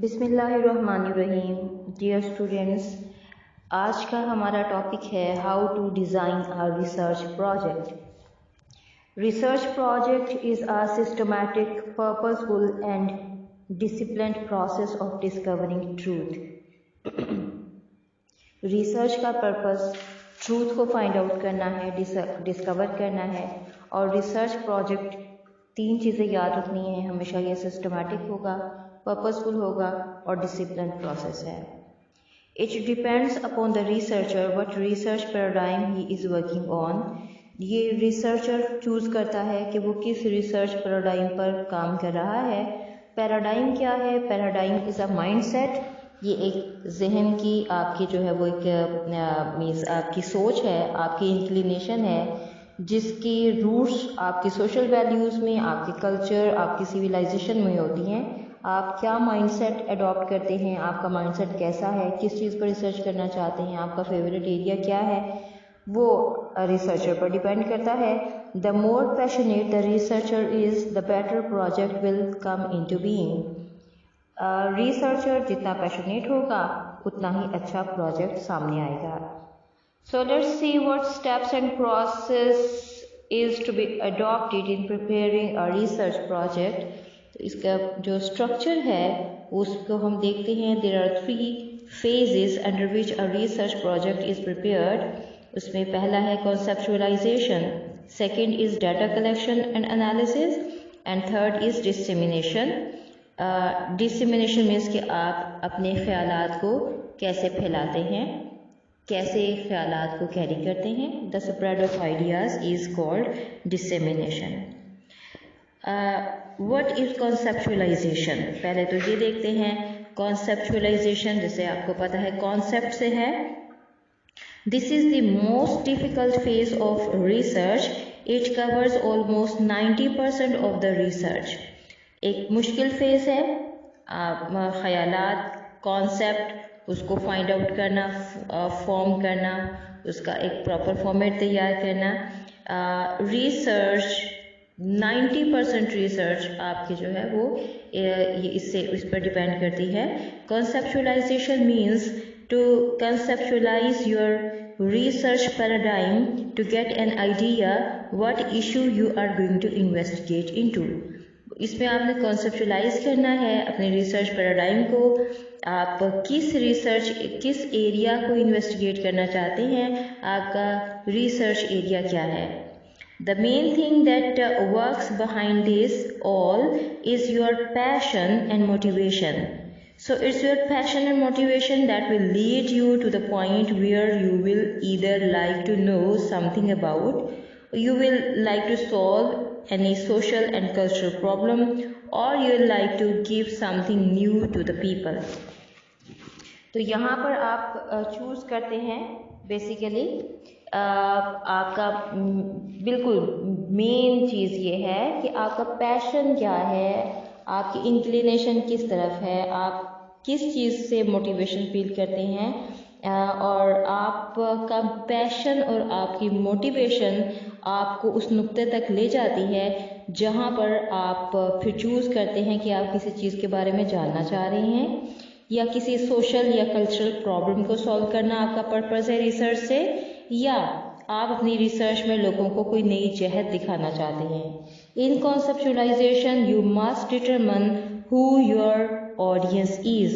बिस्मिल्लाहिर्रहमानिर्रहीम। Dear students, आज का हमारा टॉपिक है how to design a research project. Research project is a systematic, purposeful and disciplined process of discovering truth. Research का purpose truth को find out करना है, डिस्कवर करना है। और रिसर्च प्रोजेक्ट 3 चीज़ें याद रखनी है हमेशा। ये सिस्टमैटिक होगा, पर्पसफुल होगा और डिसिप्लिन प्रोसेस है। It depends upon the researcher what research paradigm he is working on. ये रिसर्चर चूज़ करता है कि वो किस रिसर्च पैराडाइम पर काम कर रहा है। पैराडाइम क्या है? Paradigm is a mindset. ये एक जहन की आपकी जो है वो एक मीन्स आपकी सोच है, आपकी इंक्लिनेशन है, जिसकी रूट्स आपकी सोशल वैल्यूज़ में, आपके कल्चर, आपकी सिविलाइजेशन में होती हैं। आप क्या माइंडसेट अडॉप्ट करते हैं, आपका माइंडसेट कैसा है, किस चीज़ पर रिसर्च करना चाहते हैं, आपका फेवरेट एरिया क्या है, वो रिसर्चर पर डिपेंड करता है। The more passionate the researcher is the better project will come into being. Researcher जितना पैशनेट होगा उतना ही अच्छा प्रोजेक्ट सामने आएगा। So let's see what steps and process is to be adopted in preparing a research project. तो इसका जो structure है उसको हम देखते हैं। There are 3 phases under which a research project is prepared. उसमें पहला है conceptualization, second is data collection and analysis, and third is dissemination. Dissemination means कि आप अपने ख्यालात को कैसे फैलाते हैं, कैसे ख्यालात को कैरी करते हैं। The spread of ideas is called dissemination. What is conceptualisation? पहले तो ये देखते हैं कॉन्सेप्चुअलाइजेशन, जैसे आपको पता है कॉन्सेप्ट से है। This is the most difficult phase of research. It covers almost 90% of the research. एक मुश्किल फेज है। ख्यालात, कॉन्सेप्ट, उसको फाइंड आउट करना, फॉर्म करना, उसका एक प्रॉपर फॉर्मेट तैयार करना। रिसर्च 90% रिसर्च आपकी जो है वो ये इस पर डिपेंड करती है। Conceptualization means to conceptualize your research paradigm to get an idea what issue you are going to investigate into. इसमें आपने कंसेप्चुअलाइज करना है अपने रिसर्च पैराडाइम को। आप किस एरिया को इन्वेस्टिगेट करना चाहते हैं, आपका रिसर्च एरिया क्या है। The main thing that works behind this all is your passion and motivation. So it's your passion and motivation that will lead you to the point where you will either like to know something about, you will like to solve any social and cultural problem, or you will like to give something new to the people. तो यहाँ पर आप choose करते हैं basically आपका बिल्कुल main चीज़ ये है कि आपका पैशन क्या है, आपकी इंक्लिनेशन किस तरफ है, आप किस चीज़ से मोटिवेशन फील करते हैं। और आपका पैशन और आपकी मोटिवेशन आपको उस नुक्ते तक ले जाती है जहाँ पर आप फिर चूज़ करते हैं कि आप किसी चीज़ के बारे में जानना चाह रहे हैं, या किसी सोशल या कल्चरल प्रॉब्लम को सॉल्व करना आपका पर्पज़ है रिसर्च से, या आप अपनी रिसर्च में लोगों को कोई नई जहत दिखाना चाहते हैं। In conceptualization you must determine who your audience is,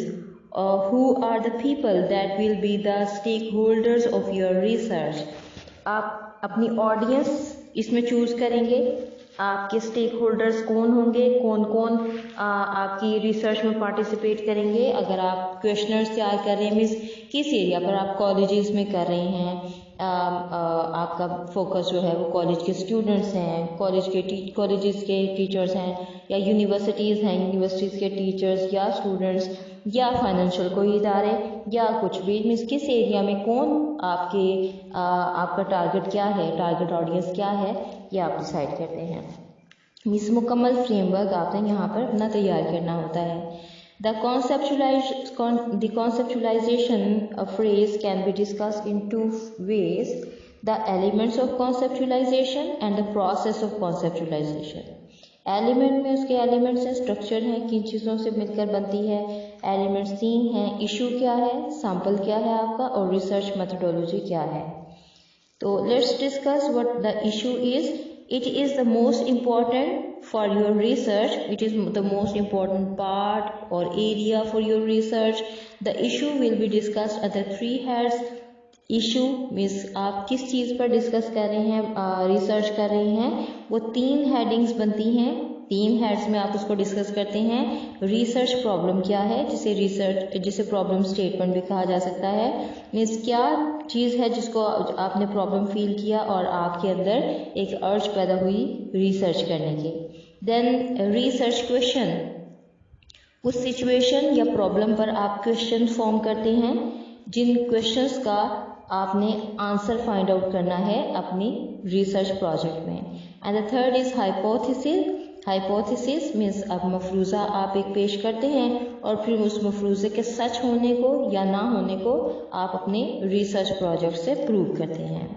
or who are the people that will be the stakeholders of your research. आप अपनी ऑडियंस इसमें चूज़ करेंगे। आपके स्टेक होल्डर्स कौन होंगे, कौन कौन आपकी रिसर्च में पार्टिसिपेट करेंगे। अगर आप क्वेश्चनर्स तैयार कर रहे हैं, मीन्स किस एरिया पर आप कॉलेजेस में कर रहे हैं, आपका फोकस जो है वो कॉलेज के स्टूडेंट्स हैं, कॉलेजेस के टीचर्स हैं, या यूनिवर्सिटीज़ हैं, यूनिवर्सिटीज़ के टीचर्स या स्टूडेंट्स, या फाइनेंशियल कोई इदारे, या कुछ भी। मीन्स किस एरिया में कौन आपका टारगेट क्या है, टारगेट ऑडियंस क्या है, ये आप डिसाइड करते हैं। मीन्स मुकम्मल फ्रेमवर्क आपने यहाँ पर अपना तैयार करना होता है। The conceptualization phrase can be discussed in 2 ways: the elements of conceptualization and the process of conceptualization. Element में उसके एलिमेंट्स हैं, स्ट्रक्चर हैं, किन चीज़ों से मिलकर बनती है, एलिमेंट्स 3 हैं, इशू क्या है, सैम्पल क्या है आपका, और रिसर्च मेथोडोलॉजी क्या है। तो let's discuss what the issue is. It is the most important for your research. It is the most important part or area for your research. The issue will be discussed at the 3 heads. Issue means आप किस चीज़ पर discuss कर रहे हैं, research कर रहे हैं, वो 3 हेडिंग्स बनती हैं। 3 हेड्स में आप उसको डिस्कस करते हैं। रिसर्च प्रॉब्लम क्या है, जिसे प्रॉब्लम स्टेटमेंट भी कहा जा सकता है। मीन्स क्या चीज़ है जिसको आपने प्रॉब्लम फील किया और आपके अंदर एक अर्ज पैदा हुई रिसर्च करने की। देन रिसर्च क्वेश्चन, उस सिचुएशन या प्रॉब्लम पर आप क्वेश्चन फॉर्म करते हैं जिन क्वेश्चंस का आपने आंसर फाइंड आउट करना है अपनी रिसर्च प्रोजेक्ट में। And the third is hypothesis. Hypothesis means अब मफरूज़ा आप एक पेश करते हैं और फिर उस मफरूज़े के सच होने को या ना होने को आप अपने रिसर्च प्रोजेक्ट से प्रूव करते हैं।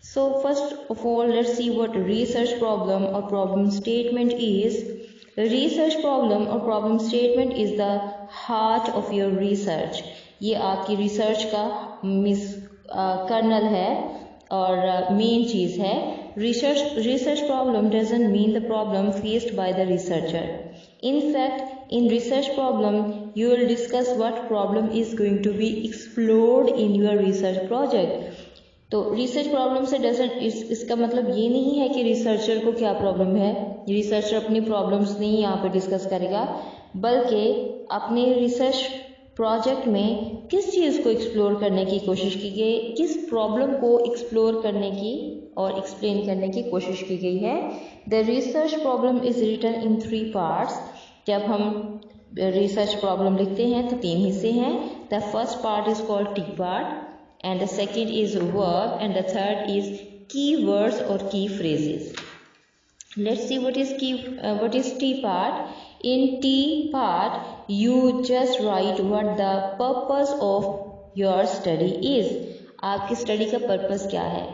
So first of all let's see what research problem और problem statement is. Research problem और problem statement is the heart of your research. ये आपकी रिसर्च का कर्नल है और मेन चीज़ है। Research problem doesn't mean the problem faced by the researcher. In fact, in research problem, you will discuss what problem is going to be explored in your research project. तो research problem से इसका मतलब ये नहीं है कि researcher को क्या प्रॉब्लम है, रिसर्चर अपनी प्रॉब्लम्स नहीं यहाँ पे डिस्कस करेगा, बल्कि अपने रिसर्च प्रोजेक्ट में किस चीज़ को एक्सप्लोर करने की कोशिश की गई, किस प्रॉब्लम को एक्सप्लोर करने की और एक्सप्लेन करने की कोशिश की गई है। The research problem is written in 3 parts. जब हम रिसर्च प्रॉब्लम लिखते हैं तो 3 हिस्से हैं। The first part is called T part and the second is verb and the third is key words और key phrases. Let's see what is T part. In T part, you just write what the purpose of your study is. आपकी study का purpose क्या है।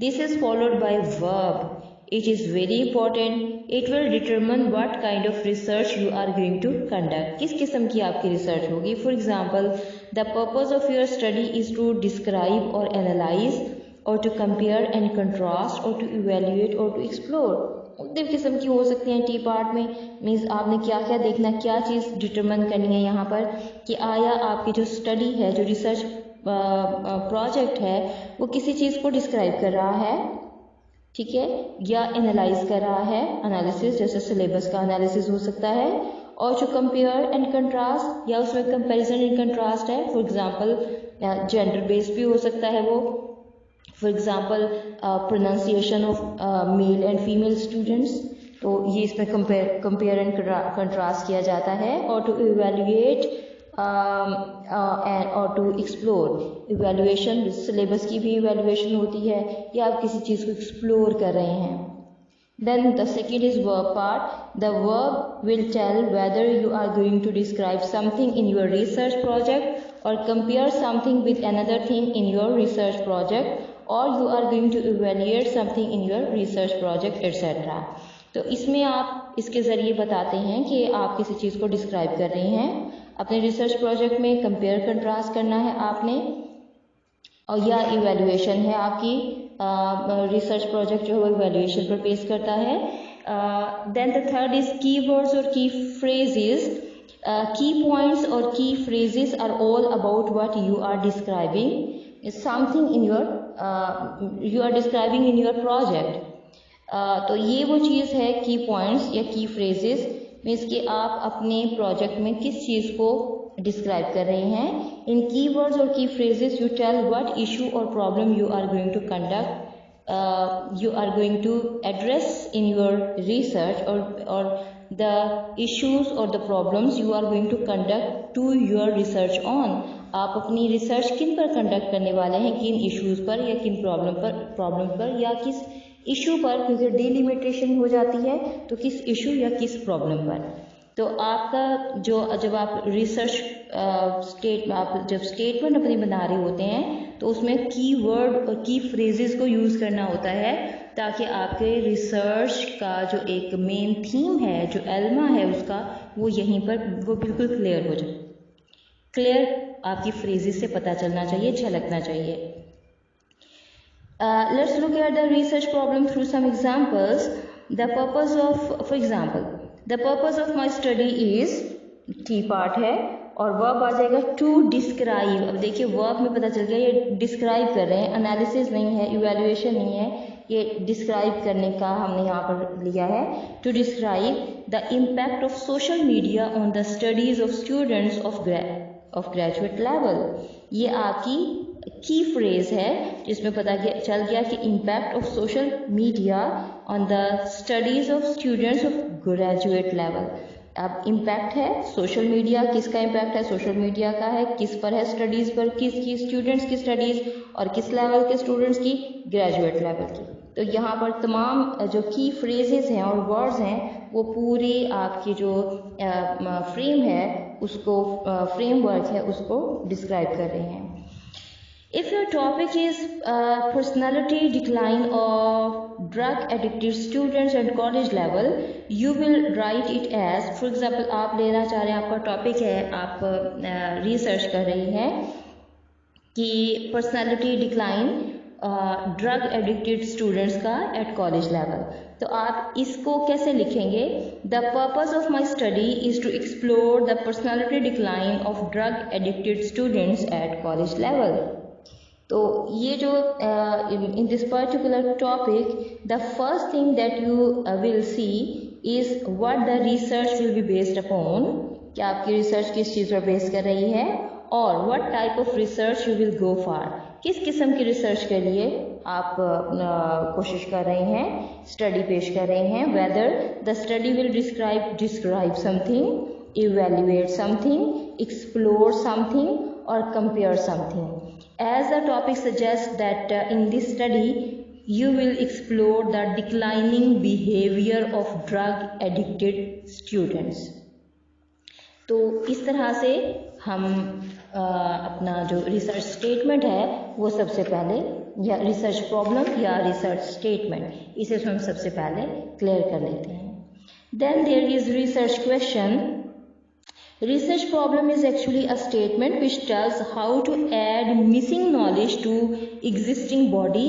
This is followed by verb. It is very important. It will determine what kind of research you are going to conduct. किस किस्म की आपकी research होगी। For example, the purpose of your study is to describe or analyze or to compare and contrast or to evaluate or to explore. मुख्तलिफ किस्म की हो सकती हैं टी पार्ट में। मीन्स आपने क्या क्या देखना, क्या चीज़ डिटरमिन करनी है यहाँ पर कि आया आपकी जो स्टडी है, जो रिसर्च प्रोजेक्ट है, वो किसी चीज़ को डिस्क्राइब कर रहा है, ठीक है, या एनालाइज कर रहा है। एनालिसिस जैसे सिलेबस का एनालिसिस हो सकता है, और जो कंपेयर एंड कंट्रास्ट या उसमें कंपैरिजन एंड कंट्रास्ट है। फॉर एग्जांपल जेंडर बेस्ड भी हो सकता है वो। For example pronunciation of male and female students, तो ये इसमें कंपेयर एंड कंट्रास्ट किया जाता है। और टू इवेल्युएट और टू एक्सप्लोर, इवेल्युएशन सिलेबस की भी इवेल्युएशन होती है या आप किसी चीज़ को एक्सप्लोर कर रहे हैं। Then the second is verb part. The verb will tell whether you are going to describe something in your research project or compare something with another thing in your research project, or you are going to evaluate something in your research project etc. तो इसमें आप इसके ज़रिए बताते हैं कि आप किसी चीज़ को डिस्क्राइब कर रहे हैं अपने रिसर्च प्रोजेक्ट में, कंपेयर कंट्रास्ट करना है आपने, और या इवेल्युएशन है आपकी रिसर्च प्रोजेक्ट जो है वो इवेल्युएशन पर बेस करता है। Then the third is key words और की फ्रेजेस। की पॉइंट्स और key phrases are all about what you are describing something in your you are describing in your project. तो ये वो चीज़ है की पॉइंट्स या की फ्रेजेस, मीन्स कि आप अपने प्रोजेक्ट में किस चीज़ को डिस्क्राइब कर रहे हैं। इन की वर्ड्स और key phrases you tell what issue और problem you are going to conduct, you are going to address in your research, or the issues or the problems you are going to conduct to your research on. आप अपनी research किन पर conduct करने वाले हैं, किन issues पर या किन प्रॉब्लम पर या किस इशू पर, क्योंकि डिलिमिटेशन हो जाती है तो किस इशू या किस प्रॉब्लम पर। तो आपका जो जब आप रिसर्च आप जब स्टेटमेंट अपनी बना रहे होते हैं तो उसमें की वर्ड और की फ्रेजेस को यूज़ करना होता है ताकि आपके रिसर्च का जो एक मेन थीम है, जो एल्मा है उसका, वो यहीं पर वो बिल्कुल क्लियर हो जाए। क्लियर आपकी फ्रेजेस से पता चलना चाहिए, झलकना चाहिए। Let's look at the research problem through some examples. The purpose of, for example, the purpose of my study is, T part है और verb आ जाएगा to describe। अब देखिए verb में पता चल गया ये describe कर रहे हैं, analysis नहीं है, evaluation नहीं है, ये describe करने का हमने यहाँ पर लिया है। To describe the impact of social media on the studies of students of graduate level। ये आपकी की फ्रेज है जिसमें पता चल गया कि impact of social media on the studies of students of graduate level. अब इम्पैक्ट है सोशल मीडिया, किसका इम्पैक्ट है? सोशल मीडिया का है। किस पर है? स्टडीज पर। किसकी? स्टूडेंट्स की स्टडीज। और किस लेवल के स्टूडेंट्स की? ग्रेजुएट लेवल की। तो यहाँ पर तमाम जो की फ्रेजेस हैं और वर्ड्स हैं वो पूरी आपकी जो फ्रेम है उसको, फ्रेमवर्क है उसको डिस्क्राइब कर रहे हैं। If your topic is personality decline of drug addicted students at college level, you will write it as, for example, आप लेना चाह रहे हैं, आपका टॉपिक है, आप रिसर्च कर रही हैं कि personality decline drug addicted students का एट कॉलेज लेवल। तो आप इसको कैसे लिखेंगे? The purpose of my study is to explore the personality decline of drug addicted students at college level. तो ये जो in this particular topic the first thing that you will see is what the research will be based upon, कि आपकी research किस चीज़ पर base कर रही है, और what type of research you will go for, किस किस्म की रिसर्च के लिए आप कोशिश कर रहे हैं, स्टडी पेश कर रहे हैं। Whether the study will describe something, evaluate something, explore something or compare something. As the topic suggests that in this study you will explore the declining behavior of drug addicted students. तो इस तरह से हम अपना जो research statement है वो सबसे पहले, या रिसर्च प्रॉब्लम या रिसर्च स्टेटमेंट, इसे हम सबसे पहले क्लियर कर लेते हैं। Then there is research question. Research problem is actually a statement which tells how to add missing knowledge to existing body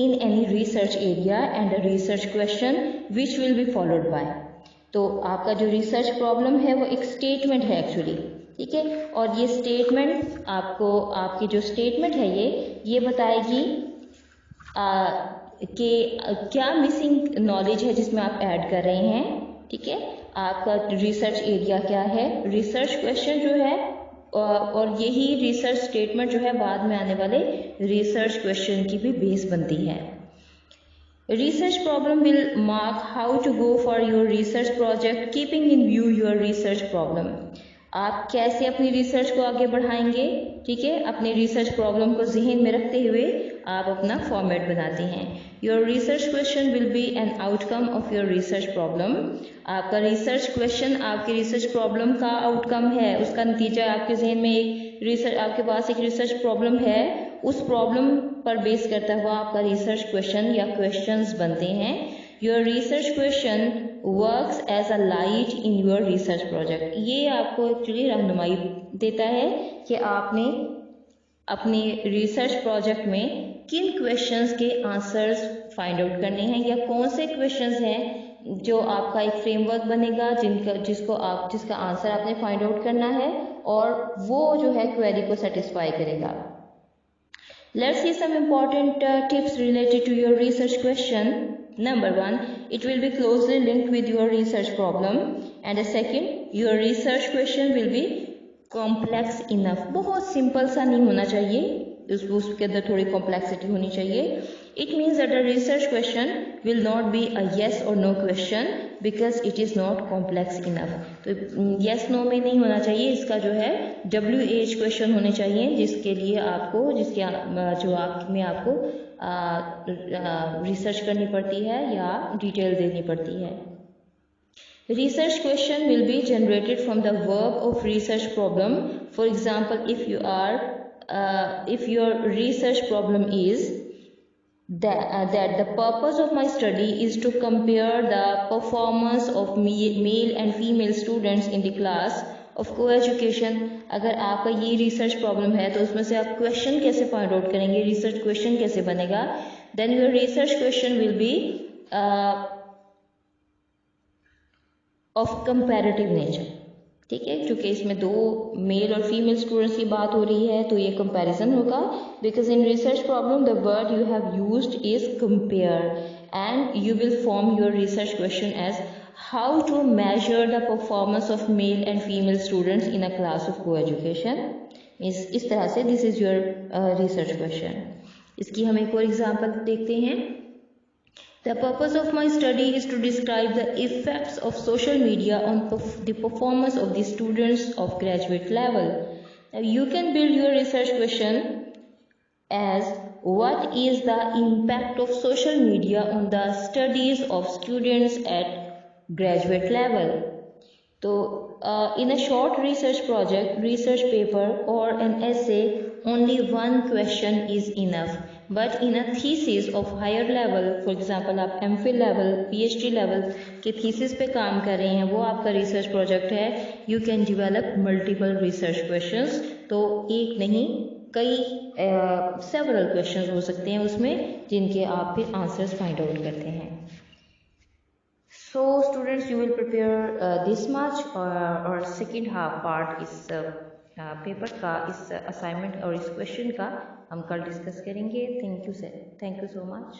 in any research area and a research question which will be followed by. तो आपका जो research problem है वो एक statement है actually, ठीक है। और ये स्टेटमेंट आपको, आपकी जो स्टेटमेंट है ये बताएगी कि क्या मिसिंग नॉलेज है जिसमें आप ऐड कर रहे हैं, ठीक है। आपका रिसर्च एरिया क्या है, रिसर्च क्वेश्चन जो है, और यही रिसर्च स्टेटमेंट जो है बाद में आने वाले रिसर्च क्वेश्चन की भी बेस बनती है। Research problem will mark how to go for your research project keeping in view your research problem. आप कैसे अपनी रिसर्च को आगे बढ़ाएंगे, ठीक है, अपनी रिसर्च प्रॉब्लम को जहन में रखते हुए आप अपना फॉर्मेट बनाते हैं। Your research question will B an outcome of your research problem. आपका रिसर्च क्वेश्चन आपकी रिसर्च प्रॉब्लम का आउटकम है, उसका नतीजा। आपके जहन में एक रिसर्च, आपके पास एक रिसर्च प्रॉब्लम है, उस प्रॉब्लम पर बेस करता हुआ आपका रिसर्च क्वेश्चन या क्वेश्चंस बनते हैं। Your research question works as a light in your research project. ये आपको एक्चुअली रहनुमाई देता है कि आपने अपने रिसर्च प्रोजेक्ट में किन क्वेश्चंस के आंसर्स फाइंड आउट करने हैं, या कौन से क्वेश्चंस हैं जो आपका एक फ्रेमवर्क बनेगा जिसका आंसर आपने फाइंड आउट करना है, और वो जो है क्वेरी को सेटिस्फाई करेगा। Let's see some important tips related to your research question. Number 1, it will be closely linked with your research problem. And the second, your research question will be complex enough. बहुत simple सा नहीं होना चाहिए, उसके अंदर थोड़ी complexity होनी चाहिए. It means that the research question will not be a yes or no question because it is not complex enough. तो yes no में नहीं होना चाहिए, इसका जो है WH question होने चाहिए, जिसके लिए आपको, जिसके जवाब में आपको रिसर्च करनी पड़ती है या डिटेल देनी पड़ती है। Research question will be generated from the verb of research problem. For example, if your research problem is that the purpose of my study is to compare the performance of male and female students in the class of co-education। अगर आपका ये research problem है तो उसमें से आप question कैसे find out करेंगे, रिसर्च क्वेश्चन कैसे बनेगा, then your research question will be of comparative nature. ठीक है, क्योंकि इसमें दो मेल और फीमेल स्टूडेंट्स की बात हो रही है तो ये कंपैरिजन होगा। Because in research problem the word you have used is compare and you will form your research question as how to measure the performance of male and female students in a class of coeducation. इस तरह से this is your research question. इसकी हम एक और example देखते हैं। The purpose of my study is to describe the effects of social media on the performance of the students of graduate level. Now you can build your research question as what is the impact of social media on the studies of students at graduate level. So in a short research project, research paper or an essay, only one question is enough. But in a thesis of higher level, for example आप MPhil level, PhD level के thesis पे काम कर रहे हैं, वो आपका research project है, you can develop multiple research questions। तो एक नहीं कई several questions हो सकते हैं उसमें जिनके आप फिर answers find out करते हैं। So students, you will prepare this much और second half part इस पेपर का, इस असाइनमेंट और इस क्वेश्चन का हम कल डिस्कस करेंगे। Thank you so much.